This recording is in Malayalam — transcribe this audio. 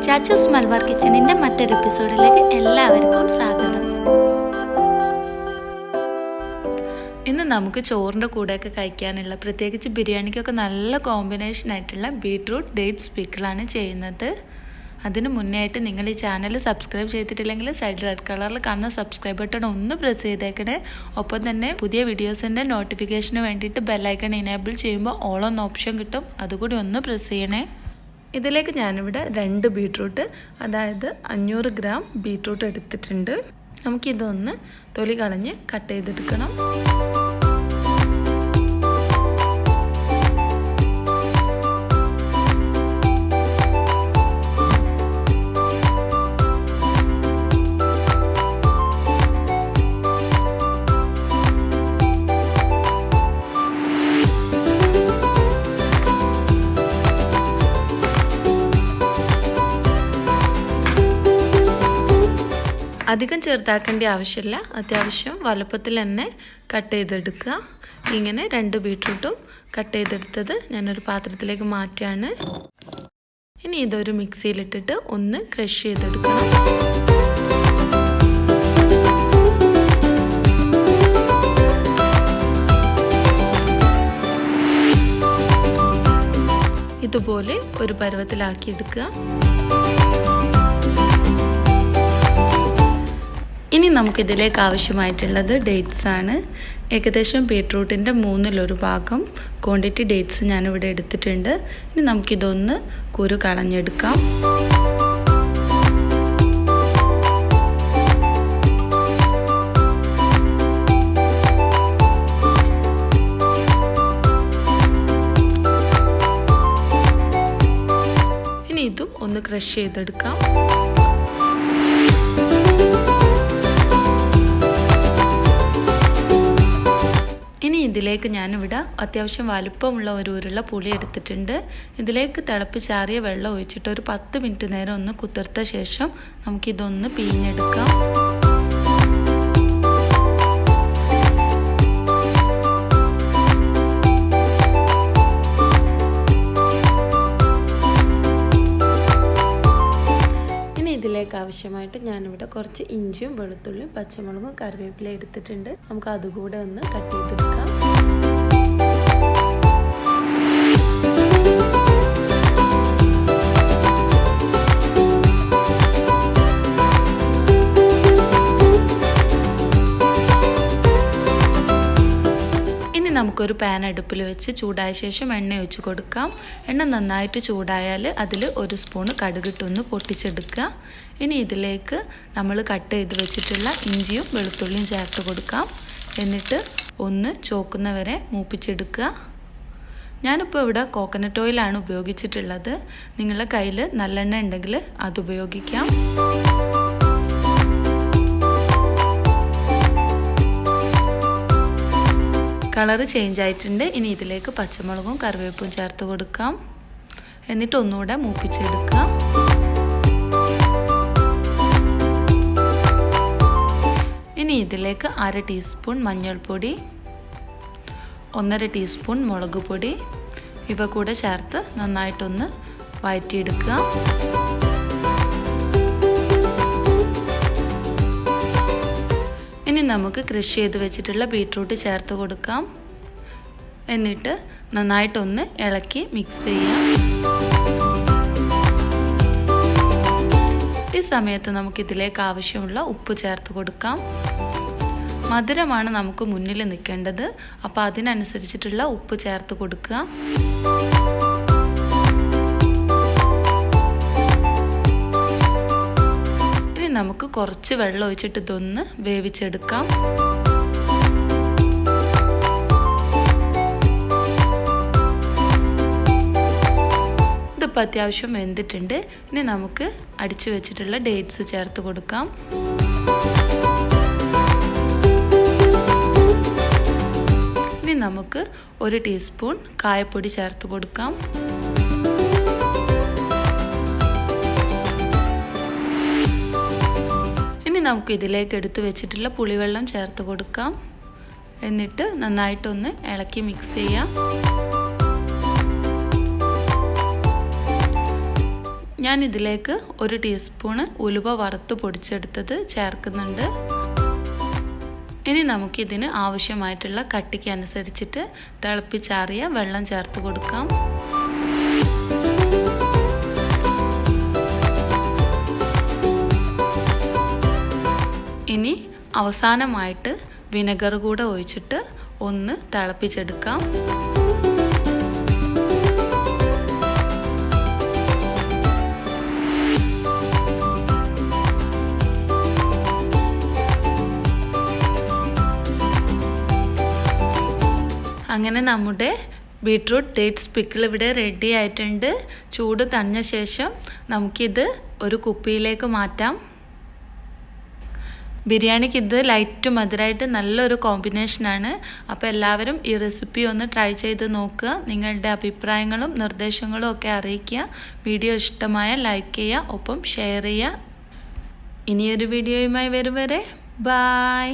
ചാച്ചൂസ് മലബാർ കിച്ചണിൻ്റെ മറ്റൊരു എപ്പിസോഡിലേക്ക് എല്ലാവർക്കും സ്വാഗതം. ഇന്ന് നമുക്ക് ചോറിൻ്റെ കൂടെയൊക്കെ കഴിക്കാനുള്ള, പ്രത്യേകിച്ച് ബിരിയാണിക്കൊക്കെ നല്ല കോമ്പിനേഷൻ ആയിട്ടുള്ള ബീട്രൂട്ട് ഡേറ്റ്സ് പിക്കിളാണ് ചെയ്യുന്നത്. അതിന് മുന്നേ ആയിട്ട് നിങ്ങൾ ഈ ചാനൽ സബ്സ്ക്രൈബ് ചെയ്തിട്ടില്ലെങ്കിൽ സൈഡ് റെഡ് കളറിൽ കാണുന്ന സബ്സ്ക്രൈബ് ബട്ടൺ ഒന്ന് പ്രസ് ചെയ്തേക്കണേ. ഒപ്പം തന്നെ പുതിയ വീഡിയോസിൻ്റെ നോട്ടിഫിക്കേഷന് വേണ്ടിയിട്ട് ബെല്ലൈക്കൺ ഇനേബിൾ ചെയ്യുമ്പോൾ ഓൾ എന്ന ഓപ്ഷൻ കിട്ടും, അതുകൂടി ഒന്ന് പ്രസ് ചെയ്യണേ. ഇതിലേക്ക് ഞാനിവിടെ 2 ബീട്രൂട്ട്, അതായത് 500 ഗ്രാം ബീട്രൂട്ട് എടുത്തിട്ടുണ്ട്. നമുക്കിതൊന്ന് തൊലി കളഞ്ഞ് കട്ട് ചെയ്തെടുക്കണം. അധികം ചെറുതാക്കേണ്ട ആവശ്യമില്ല, അത്യാവശ്യം വലുപ്പത്തിൽ തന്നെ കട്ട് ചെയ്തെടുക്കുക. ഇങ്ങനെ 2 ബീട്രൂട്ടും കട്ട് ചെയ്തെടുത്തത് ഞാനൊരു പാത്രത്തിലേക്ക് മാറ്റാണ്. ഇനി ഇതൊരു മിക്സിയിലിട്ടിട്ട് ഒന്ന് ക്രഷ് ചെയ്തെടുക്കണം. ഇതുപോലെ ഒരു പരുവത്തിലാക്കി എടുക്കുക. ഇനി നമുക്കിതിലേക്ക് ആവശ്യമായിട്ടുള്ളത് ഡേറ്റ്സ് ആണ്. ഏകദേശം ബീട്രൂട്ടിൻ്റെ 1/3 ഭാഗം ക്വാണ്ടിറ്റി ഡേറ്റ്സ് ഞാനിവിടെ എടുത്തിട്ടുണ്ട്. ഇനി നമുക്കിതൊന്ന് കുരു കളഞ്ഞെടുക്കാം. ഇനി ഇതും ഒന്ന് ക്രഷ് ചെയ്തെടുക്കാം. ഇനി ഇതിലേക്ക് ഞാനിവിടെ അത്യാവശ്യം വലുപ്പമുള്ള ഒരു ഉരുള പുളി എടുത്തിട്ടുണ്ട്. ഇതിലേക്ക് തിളപ്പിച്ചാറിയ വെള്ളം ഒഴിച്ചിട്ട് ഒരു 10 മിനിറ്റ് നേരം ഒന്ന് കുതിർത്ത ശേഷം നമുക്കിതൊന്ന് പിഴിഞ്ഞെടുക്കാം. ഇതിലേക്ക് ആവശ്യമായിട്ട് ഞാനിവിടെ കുറച്ച് ഇഞ്ചിയും വെളുത്തുള്ളിയും പച്ചമുളകും കറിവേപ്പില എടുത്തിട്ടുണ്ട്. നമുക്ക് അതുകൂടെ ഒന്ന് കട്ട് ചെയ്തെടുക്കാം. നമുക്കൊരു പാൻ അടുപ്പിൽ വെച്ച് ചൂടായ ശേഷം എണ്ണ ഒഴിച്ച് കൊടുക്കാം. എണ്ണ നന്നായിട്ട് ചൂടായാൽ അതിൽ 1 സ്പൂൺ കടുകിട്ടൊന്ന് പൊട്ടിച്ചെടുക്കുക. ഇനി ഇതിലേക്ക് നമ്മൾ കട്ട് ചെയ്ത് വെച്ചിട്ടുള്ള ഇഞ്ചിയും വെളുത്തുള്ളിയും ചേർത്ത് കൊടുക്കാം. എന്നിട്ട് ഒന്ന് ചോക്കുന്നവരെ മൂപ്പിച്ചെടുക്കുക. ഞാനിപ്പോൾ ഇവിടെ കോക്കനട്ട് ഓയിലാണ് ഉപയോഗിച്ചിട്ടുള്ളത്. നിങ്ങളുടെ കയ്യിൽ നല്ലെണ്ണ ഉണ്ടെങ്കിൽ അത് ഉപയോഗിക്കാം. കളറ് ചേഞ്ച് ആയിട്ടുണ്ട്. ഇനി ഇതിലേക്ക് പച്ചമുളകും കറിവേപ്പും ചേർത്ത് കൊടുക്കാം. എന്നിട്ട് ഒന്നുകൂടെ മൂപ്പിച്ചെടുക്കാം. ഇനി ഇതിലേക്ക് 1/2 ടീസ്പൂൺ മഞ്ഞൾപ്പൊടി, 1/2 ടീസ്പൂൺ മുളക് പൊടി ഇവ കൂടെ ചേർത്ത് നന്നായിട്ടൊന്ന് വഴറ്റിയെടുക്കുക. ഇനി നമുക്ക് ക്രഷ് ചെയ്ത് വെച്ചിട്ടുള്ള ബീട്രൂട്ട് ചേർത്ത് കൊടുക്കാം. എന്നിട്ട് നന്നായിട്ടൊന്ന് ഇളക്കി മിക്സ് ചെയ്യാം. ഈ സമയത്ത് നമുക്കിതിലേക്ക് ആവശ്യമുള്ള ഉപ്പ് ചേർത്ത് കൊടുക്കാം. മധുരമാണ് നമുക്ക് മുന്നിൽ നിൽക്കേണ്ടത്, അപ്പോൾ അതിനനുസരിച്ചിട്ടുള്ള ഉപ്പ് ചേർത്ത് കൊടുക്കുക. നമുക്ക് കുറച്ച് വെള്ളം ഒഴിച്ചിട്ട് ഇതൊന്ന് വേവിച്ചെടുക്കാം. ഇതിപ്പോൾ അത്യാവശ്യം വെന്തിട്ടുണ്ട്. ഇനി നമുക്ക് അടിച്ചു വെച്ചിട്ടുള്ള ഡേറ്റ്സ് ചേർത്ത് കൊടുക്കാം. ഇനി നമുക്ക് 1 ടീസ്പൂൺ കായപ്പൊടി ചേർത്ത് കൊടുക്കാം. നമുക്ക് ഇതിലേക്ക് എടുത്തു വെച്ചിട്ടുള്ള പുളിവെള്ളം ചേർത്ത് കൊടുക്കാം. എന്നിട്ട് നന്നായിട്ടൊന്ന് ഇളക്കി മിക്സ് ചെയ്യാം. ഞാൻ ഇതിലേക്ക് 1 ടീസ്പൂൺ ഉലുവ വറുത്ത് പൊടിച്ചെടുത്തത് ചേർക്കുന്നുണ്ട്. ഇനി നമുക്കിതിന് ആവശ്യമായിട്ടുള്ള കട്ടിക്ക് അനുസരിച്ചിട്ട് തിളപ്പിച്ചാറിയ വെള്ളം ചേർത്ത് കൊടുക്കാം. ഇനി അവസാനമായിട്ട് വിനെഗർ കൂടെ ഒഴിച്ചിട്ട് ഒന്ന് തിളപ്പിച്ചെടുക്കാം. അങ്ങനെ നമ്മുടെ ബീട്രൂട്ട് ഡേറ്റ്സ് പിക്കിൾ ഇവിടെ റെഡി ആയിട്ടുണ്ട്. ചൂട് തണിഞ്ഞ ശേഷം നമുക്കിത് ഒരു കുപ്പിയിലേക്ക് മാറ്റാം. ബിരിയാണിക്ക് ഇത് ലൈറ്റ് മധുരമായിട്ട് നല്ലൊരു കോമ്പിനേഷനാണ്. അപ്പോൾ എല്ലാവരും ഈ റെസിപ്പി ഒന്ന് ട്രൈ ചെയ്ത് നോക്കുക. നിങ്ങളുടെ അഭിപ്രായങ്ങളും നിർദ്ദേശങ്ങളും ഒക്കെ അറിയിക്കുക. വീഡിയോ ഇഷ്ടമായ ലൈക്ക് ചെയ്യുക, ഒപ്പം ഷെയർ ചെയ്യുക. ഇനിയൊരു വീഡിയോയുമായി വരും വരെ ബൈ.